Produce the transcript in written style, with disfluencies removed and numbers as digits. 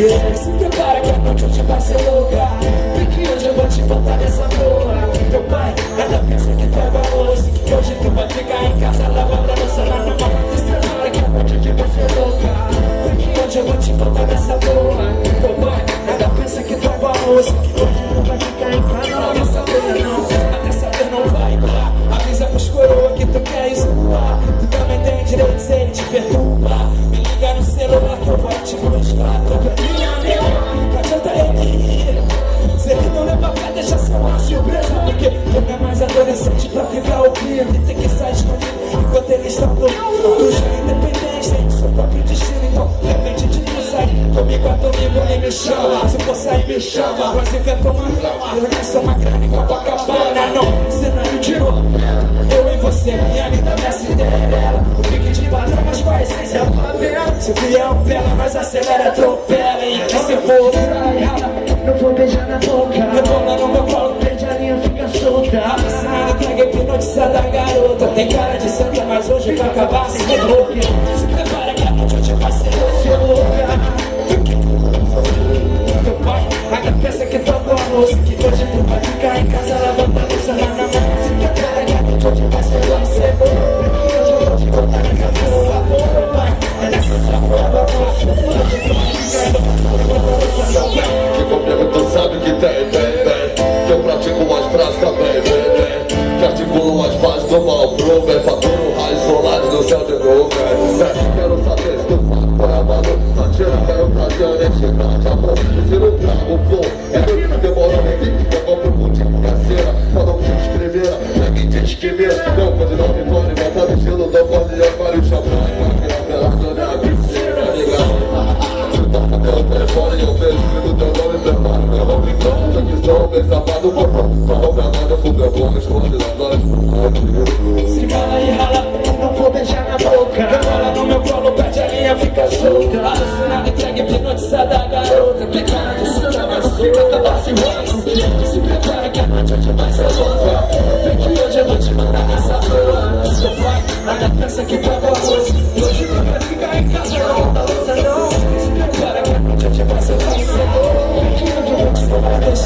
Se prepara que a noite hoje vai ser louca. Vem que hoje eu vou te botar nessa boa. Teu pai ainda pensa que tu é valoroso, que hoje tu vai ficar em casa lavando a louça na mão. Se prepara que a noite hoje vai ser louca. Vem que hoje eu vou te botar nessa boa. Teu pai ainda pensa que tu é valoroso, que hoje tu vai ficar em casa lavando essa louça não. Até saber não vai dar. Avisa pros coroa que tu quer zoar. Tu também tem direito se ele te perturbar. Me liga no celular que eu vou te buscar. Tô minha amiga, não adianta ele. Se ele não leva pra deixar ser uma surpresa, porque tu não é mais adolescente pra ficar ouvindo e ter que sair escondido enquanto ele está dormindo. Tu já é independente, tem o seu próprio destino. Então depende de tu sair comigo a domingo e me chama. Se for sair me chama, mas inventa uma grama. Eu nem sou uma grana em Copacabana, não. Cenário de novela, eu e você, minha linda, minha Cinderela. O pique de padrão, mas com a essência favela. Se vier um pela, nós acelera, atropela. E que se for não vou beijar na boca. Rebola no meu colo, perde a linha, fica solta. A piscina entrega hipnotizada, garota. Tem cara de santa, mas hoje vai acabar sem louca. Se prepara que a noite hoje vai ser louca. Teu pai ainda pensa que tu é boa moça, que hoje tu vai ficar em casa lavando a louça na mão. Se prepara que a noite hoje vai ser louca. Hoje eu vou te botar na cabeça, porra, vai. É nessa porra, que comigo tu sabe que tem, que eu pratico as frases também, que articulo as fases do mal pro bem, faturo raios solares no céu de novo, quero saber se tu fala, é valor, tá tirando, quero prazer, nem chegar de amor, se não trago flor, e não demora nem que eu compro um de cacera, cada um te escrever, pra quem diz que mesmo, não pode não me pode, volta no estilo do pode, eu paro o champanhe, pela minha piscina, ligado. Meu telefone, eu vejo que teu nome preparo. Meu nome conta que sou bem safado. Só pra nada, com meu bom, esconde nas horas. se cala e rala, não vou beijar na boca. Rebola no meu colo, perde a linha, fica solta. Alucinada, entrega hipnotizada, garota. Tem cara de santa, mas fica acabar se rola. Se prepara que a noite hoje vai ser louca. Vem que hoje eu vou te mandar nessa boa. Seu pai ainda pensa que tu é boa moça.